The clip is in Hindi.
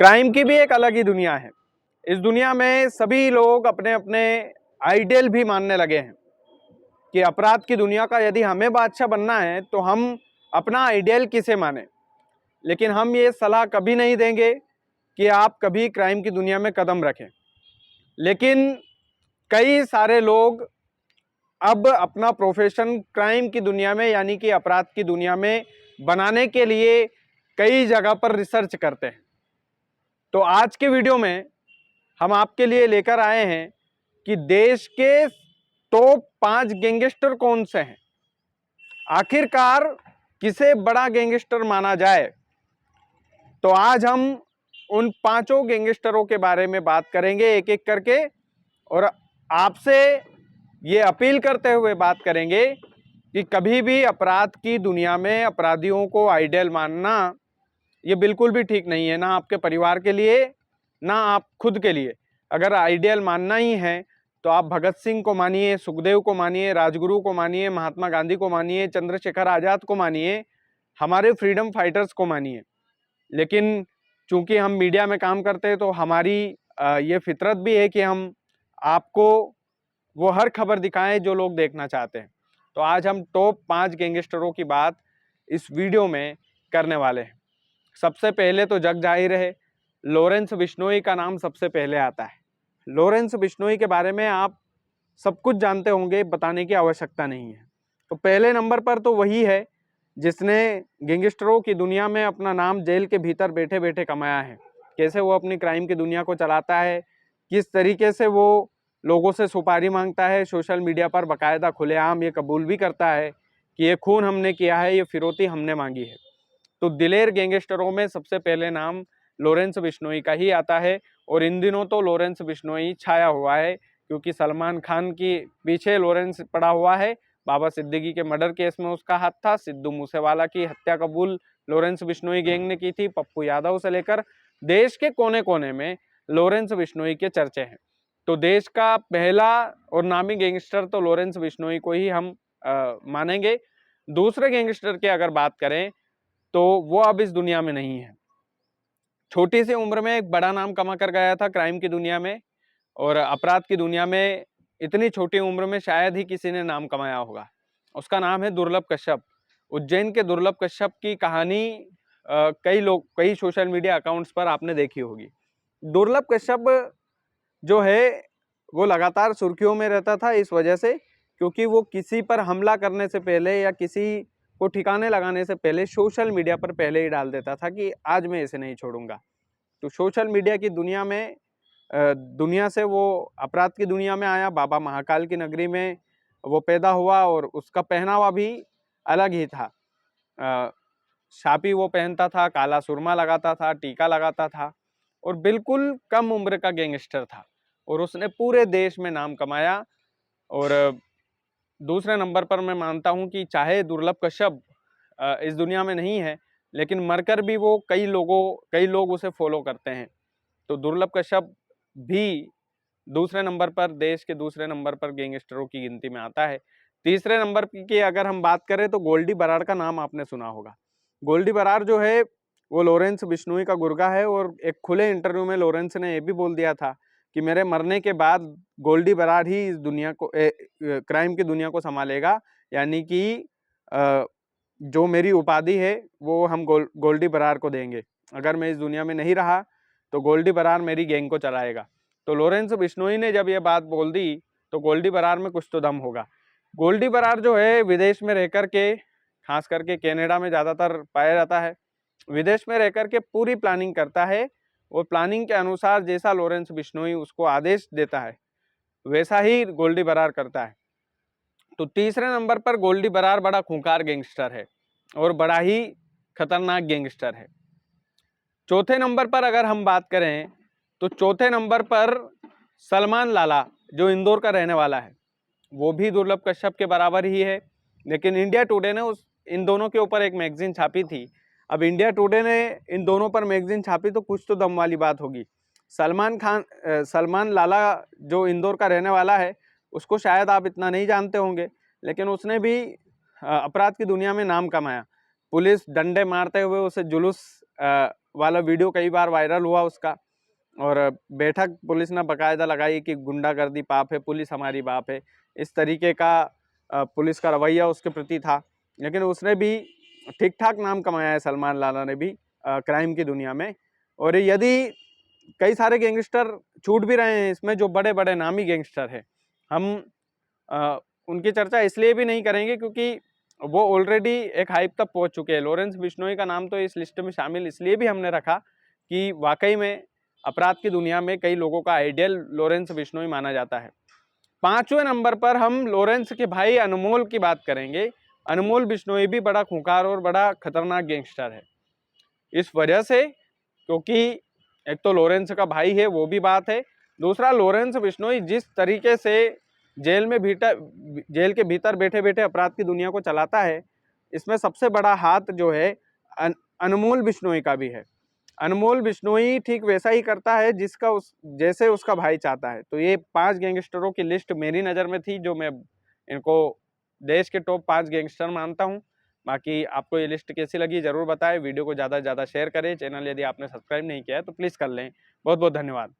क्राइम की भी एक अलग ही दुनिया है। इस दुनिया में सभी लोग अपने अपने आइडियल भी मानने लगे हैं कि अपराध की दुनिया का यदि हमें बादशाह बनना है तो हम अपना आइडियल किसे माने। लेकिन हम ये सलाह कभी नहीं देंगे कि आप कभी क्राइम की दुनिया में कदम रखें। लेकिन कई सारे लोग अब अपना प्रोफेशन क्राइम की दुनिया में यानी कि अपराध की दुनिया में बनाने के लिए कई जगह पर रिसर्च करते हैं। तो आज के वीडियो में हम आपके लिए लेकर आए हैं कि देश के टॉप 5 गैंगस्टर कौन से हैं। आखिरकार किसे बड़ा गैंगस्टर माना जाए। तो आज हम उन पांचों गैंगस्टरों के बारे में बात करेंगे एक एक करके, और आपसे ये अपील करते हुए बात करेंगे कि कभी भी अपराध की दुनिया में अपराधियों को आइडियल मानना ये बिल्कुल भी ठीक नहीं है, ना आपके परिवार के लिए ना आप खुद के लिए। अगर आइडियल मानना ही है तो आप भगत सिंह को मानिए, सुखदेव को मानिए, राजगुरु को मानिए, महात्मा गांधी को मानिए, चंद्रशेखर आजाद को मानिए, हमारे फ्रीडम फाइटर्स को मानिए। लेकिन चूंकि हम मीडिया में काम करते हैं तो हमारी ये फितरत भी है कि हम आपको वो हर खबर दिखाएं जो लोग देखना चाहते हैं। तो आज हम टॉप 5 गैंगस्टरों की बात इस वीडियो में करने वाले हैं। सबसे पहले तो जग जाहिर है, लॉरेंस बिश्नोई का नाम सबसे पहले आता है। लॉरेंस बिश्नोई के बारे में आप सब कुछ जानते होंगे, बताने की आवश्यकता नहीं है। तो पहले नंबर पर तो वही है जिसने गैंगस्टरों की दुनिया में अपना नाम जेल के भीतर बैठे बैठे कमाया है। कैसे वो अपनी क्राइम की दुनिया को चलाता है, किस तरीके से वो लोगों से सुपारी मांगता है, सोशल मीडिया पर बाकायदा खुलेआम ये कबूल भी करता है कि ये खून हमने किया है, ये फिरौती हमने मांगी है। तो दिलेर गैंगस्टरों में सबसे पहले नाम लॉरेंस बिश्नोई का ही आता है। और इन दिनों तो लॉरेंस बिश्नोई छाया हुआ है क्योंकि सलमान खान की पीछे लॉरेंस पड़ा हुआ है। बाबा सिद्दीकी के मर्डर केस में उसका हाथ था। सिद्धू मूसेवाला की हत्या कबूल लॉरेंस बिश्नोई गैंग ने की थी। पप्पू यादव से लेकर देश के कोने कोने में लॉरेंस बिश्नोई के चर्चे हैं। तो देश का पहला और नामी गैंगस्टर तो लॉरेंस बिश्नोई को ही हम मानेंगे। दूसरे गैंगस्टर की अगर बात करें तो वो अब इस दुनिया में नहीं है। छोटी सी उम्र में एक बड़ा नाम कमा कर गया था क्राइम की दुनिया में, और अपराध की दुनिया में इतनी छोटी उम्र में शायद ही किसी ने नाम कमाया होगा। उसका नाम है दुर्लभ कश्यप। उज्जैन के दुर्लभ कश्यप की कहानी कई सोशल मीडिया अकाउंट्स पर आपने देखी होगी। दुर्लभ कश्यप जो है वो लगातार सुर्खियों में रहता था इस वजह से क्योंकि वो किसी पर हमला करने से पहले या किसी को ठिकाने लगाने से पहले सोशल मीडिया पर पहले ही डाल देता था कि आज मैं इसे नहीं छोड़ूंगा। तो सोशल मीडिया की दुनिया में दुनिया से वो अपराध की दुनिया में आया। बाबा महाकाल की नगरी में वो पैदा हुआ और उसका पहनावा भी अलग ही था। छापी वो पहनता था, काला सुरमा लगाता था, टीका लगाता था और बिल्कुल कम उम्र का गैंगस्टर था और उसने पूरे देश में नाम कमाया। और दूसरे नंबर पर मैं मानता हूं कि चाहे दुर्लभ कश्यप इस दुनिया में नहीं है लेकिन मरकर भी वो कई लोग उसे फॉलो करते हैं। तो दुर्लभ कश्यप भी दूसरे नंबर पर, देश के दूसरे नंबर पर गैंगस्टरों की गिनती में आता है। तीसरे नंबर की अगर हम बात करें तो गोल्डी बरार का नाम आपने सुना होगा। गोल्डी बरार जो है वो लॉरेंस बिश्नोई का गुर्गा है और एक खुले इंटरव्यू में लॉरेंस ने यह भी बोल दिया था कि मेरे मरने के बाद गोल्डी बरार ही इस दुनिया को क्राइम की दुनिया को संभालेगा, यानी कि जो मेरी उपाधि है वो हम गोल्डी बरार को देंगे। अगर मैं इस दुनिया में नहीं रहा तो गोल्डी बरार मेरी गैंग को चलाएगा। तो लॉरेंस बिश्नोई ने जब ये बात बोल दी तो गोल्डी बरार में कुछ तो दम होगा। गोल्डी बरार जो है विदेश में रहकर के, खास करके कनाडा में ज़्यादातर पाया जाता है, विदेश में रहकर के पूरी प्लानिंग करता है और प्लानिंग के अनुसार जैसा लॉरेंस बिश्नोई उसको आदेश देता है वैसा ही गोल्डी बरार करता है। तो तीसरे नंबर पर गोल्डी बरार बड़ा खूंखार गैंगस्टर है और बड़ा ही खतरनाक गैंगस्टर है। चौथे नंबर पर अगर हम बात करें तो चौथे नंबर पर सलमान लाला जो इंदौर का रहने वाला है, वो भी दुर्लभ कश्यप के बराबर ही है। लेकिन इंडिया टुडे ने इन दोनों के ऊपर एक मैगजीन छापी थी। अब इंडिया टुडे ने इन दोनों पर मैगजीन छापी तो कुछ तो दम वाली बात होगी। सलमान लाला जो इंदौर का रहने वाला है उसको शायद आप इतना नहीं जानते होंगे, लेकिन उसने भी अपराध की दुनिया में नाम कमाया। पुलिस डंडे मारते हुए उसे जुलूस वाला वीडियो कई बार वायरल हुआ उसका, और बैठक पुलिस ने बाकायदा लगाई कि गुंडागर्दी पाप है, पुलिस हमारी बाप है, इस तरीके का पुलिस का रवैया उसके प्रति था। लेकिन उसने भी ठीक ठाक नाम कमाया है, सलमान लाला ने भी क्राइम की दुनिया में। और यदि कई सारे गैंगस्टर छूट भी रहे हैं इसमें, जो बड़े बड़े नामी गैंगस्टर हैं, हम उनकी चर्चा इसलिए भी नहीं करेंगे क्योंकि वो ऑलरेडी एक हाइप तक पहुंच चुके हैं। लॉरेंस बिश्नोई का नाम तो इस लिस्ट में शामिल इसलिए भी हमने रखा कि वाकई में अपराध की दुनिया में कई लोगों का आइडियल लॉरेंस बिश्नोई माना जाता है। 5वें नंबर पर हम लॉरेंस के भाई अनमोल की बात करेंगे। अनमोल बिश्नोई भी बड़ा खूंखार और बड़ा खतरनाक गैंगस्टर है, इस वजह से क्योंकि एक तो लॉरेंस का भाई है, वो भी बात है। दूसरा, लॉरेंस बिश्नोई जिस तरीके से जेल के भीतर बैठे बैठे अपराध की दुनिया को चलाता है, इसमें सबसे बड़ा हाथ जो है अनमोल बिश्नोई का भी है। अनमोल बिश्नोई ठीक वैसा ही करता है जैसे उसका भाई चाहता है। तो ये 5 गैंगस्टरों की लिस्ट मेरी नज़र में थी, जो मैं इनको देश के टॉप 5 गैंगस्टर मानता हूँ। बाकी आपको ये लिस्ट कैसी लगी ज़रूर बताएं। वीडियो को ज़्यादा से ज़्यादा शेयर करें। चैनल यदि आपने सब्सक्राइब नहीं किया है तो प्लीज़ कर लें। बहुत बहुत धन्यवाद।